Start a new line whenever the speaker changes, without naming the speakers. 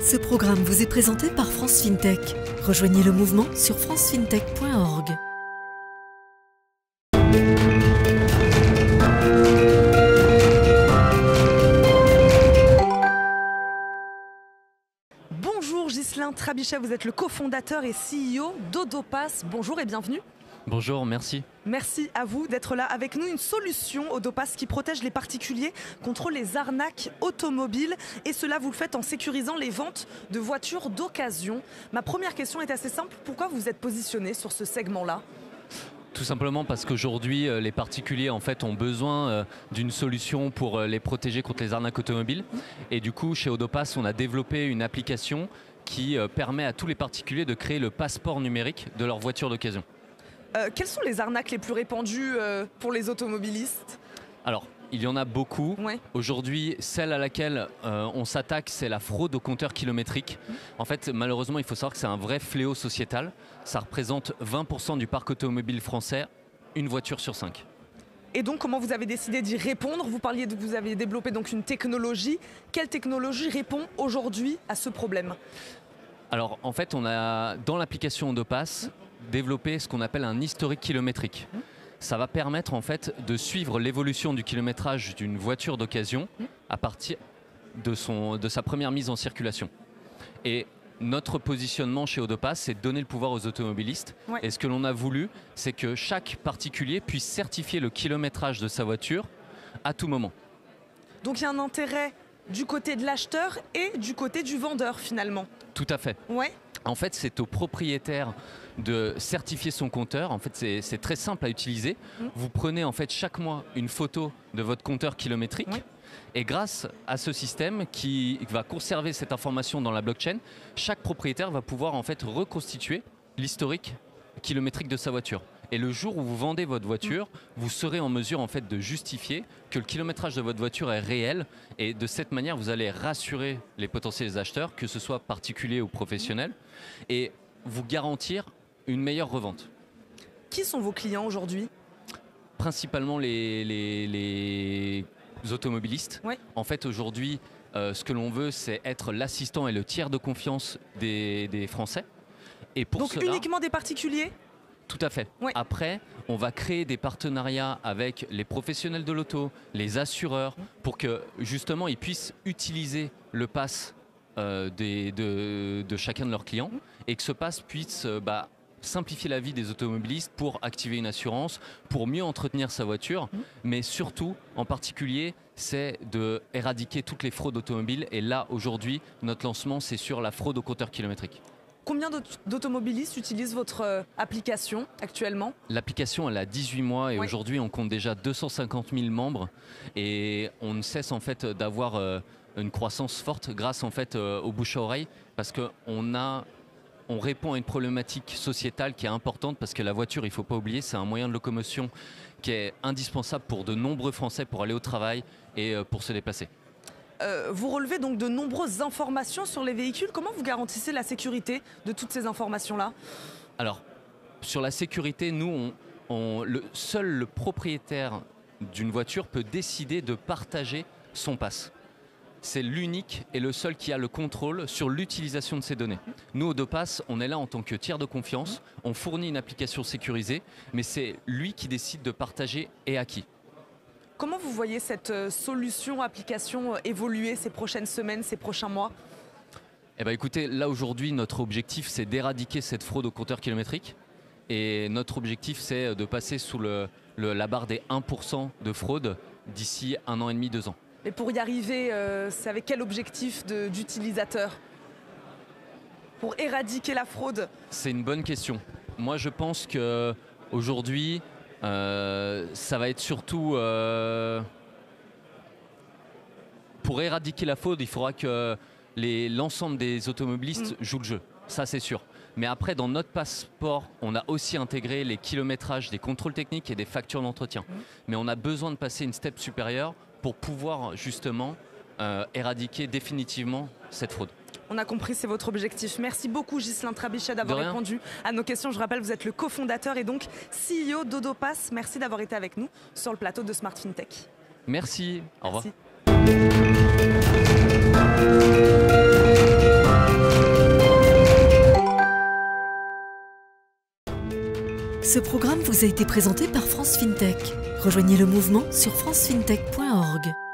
Ce programme vous est présenté par France FinTech. Rejoignez le mouvement sur francefintech.org.
Bonjour Ghislain Trabichet, vous êtes le cofondateur et CEO d'Odopass. Bonjour et bienvenue.
Bonjour, merci.
Merci à vous d'être là avec nous. Une solution Odopass qui protège les particuliers contre les arnaques automobiles. Et cela, vous le faites en sécurisant les ventes de voitures d'occasion. Ma première question est assez simple. Pourquoi vous êtes positionné sur ce segment-là ?
Tout simplement parce qu'aujourd'hui, les particuliers en fait, ont besoin d'une solution pour les protéger contre les arnaques automobiles. Et du coup, chez Odopass, on a développé une application qui permet à tous les particuliers de créer le passeport numérique de leur voiture d'occasion.
Quelles sont les arnaques les plus répandues pour les automobilistes ?
Alors, il y en a beaucoup.
Ouais.
Aujourd'hui, celle à laquelle on s'attaque, c'est la fraude au compteur kilométrique. En fait, malheureusement, il faut savoir que c'est un vrai fléau sociétal. Ça représente 20% du parc automobile français, une voiture sur 5.
Et donc, comment vous avez décidé d'y répondre ? Vous parliez de que vous avez développé donc une technologie. Quelle technologie répond aujourd'hui à ce problème ?
Alors, en fait, on a, dans l'application Odopass, développé ce qu'on appelle un historique kilométrique. Ça va permettre en fait de suivre l'évolution du kilométrage d'une voiture d'occasion à partir de sa première mise en circulation. Et notre positionnement chez Odopass, c'est de donner le pouvoir aux automobilistes.
Ouais.
Et ce que l'on a voulu, c'est que chaque particulier puisse certifier le kilométrage de sa voiture à tout moment.
Donc, il y a un intérêt du côté de l'acheteur et du côté du vendeur finalement.
Tout à fait.
Ouais.
En fait, c'est au propriétaire de certifier son compteur. En fait, c'est très simple à utiliser. Vous prenez en fait chaque mois une photo de votre compteur kilométrique.
Oui.
Et grâce à ce système qui va conserver cette information dans la blockchain, chaque propriétaire va pouvoir en fait reconstituer l'historique kilométrique de sa voiture. Et le jour où vous vendez votre voiture, vous serez en mesure en fait de justifier que le kilométrage de votre voiture est réel. Et de cette manière, vous allez rassurer les potentiels acheteurs, que ce soit particuliers ou professionnels, et vous garantir une meilleure revente.
Qui sont vos clients aujourd'hui ?
Principalement les automobilistes.
Ouais.
En fait, aujourd'hui, ce que l'on veut, c'est être l'assistant et le tiers de confiance des Français. Et pour
Donc
cela,
uniquement des particuliers ?
tout à fait.
Ouais.
Après, on va créer des partenariats avec les professionnels de l'auto, les assureurs, pour que justement ils puissent utiliser le pass de chacun de leurs clients et que ce pass puisse simplifier la vie des automobilistes pour activer une assurance, pour mieux entretenir sa voiture, mais surtout, en particulier, c'est d'éradiquer toutes les fraudes automobiles. Et là, aujourd'hui, notre lancement, c'est sur la fraude au compteur kilométrique.
Combien d'automobilistes utilisent votre application actuellement ?
L'application, elle a 18 mois et
Oui.
aujourd'hui, on compte déjà 250 000 membres et on ne cesse en fait d'avoir une croissance forte grâce en fait au bouche à oreille parce qu'on répond à une problématique sociétale qui est importante parce que la voiture, il ne faut pas oublier, c'est un moyen de locomotion qui est indispensable pour de nombreux Français pour aller au travail et pour se déplacer.
Vous relevez donc de nombreuses informations sur les véhicules. Comment vous garantissez la sécurité de toutes ces informations-là ?
Alors, sur la sécurité, nous, seul le propriétaire d'une voiture peut décider de partager son pass. C'est l'unique et le seul qui a le contrôle sur l'utilisation de ces données. Nous, Odopass, on est là en tant que tiers de confiance. On fournit une application sécurisée, mais c'est lui qui décide de partager et à qui.
Comment vous voyez cette solution, application évoluer ces prochaines semaines, ces prochains mois ?
Eh bien, écoutez, là aujourd'hui, notre objectif, c'est d'éradiquer cette fraude au compteur kilométrique. Et notre objectif, c'est de passer sous la barre des 1% de fraude d'ici 1 an et demi, 2 ans.
Et pour y arriver, c'est avec quel objectif d'utilisateur ? Pour éradiquer la fraude ?
C'est une bonne question. Moi, je pense qu'aujourd'hui, ça va être surtout... pour éradiquer la fraude, il faudra que l'ensemble des automobilistes jouent le jeu. Ça, c'est sûr. Mais après, dans notre passeport, on a aussi intégré les kilométrages, des contrôles techniques et des factures d'entretien. Mais on a besoin de passer une step supérieure pour pouvoir justement éradiquer définitivement cette fraude.
On a compris, c'est votre objectif. Merci beaucoup Ghislain Trabichet d'avoir répondu à nos questions. Je rappelle, vous êtes le cofondateur et donc CEO d'Odopass. Merci d'avoir été avec nous sur le plateau de Smart FinTech.
Merci, au revoir.
Merci.
Ce programme vous a été présenté par France FinTech. Rejoignez le mouvement sur francefintech.org.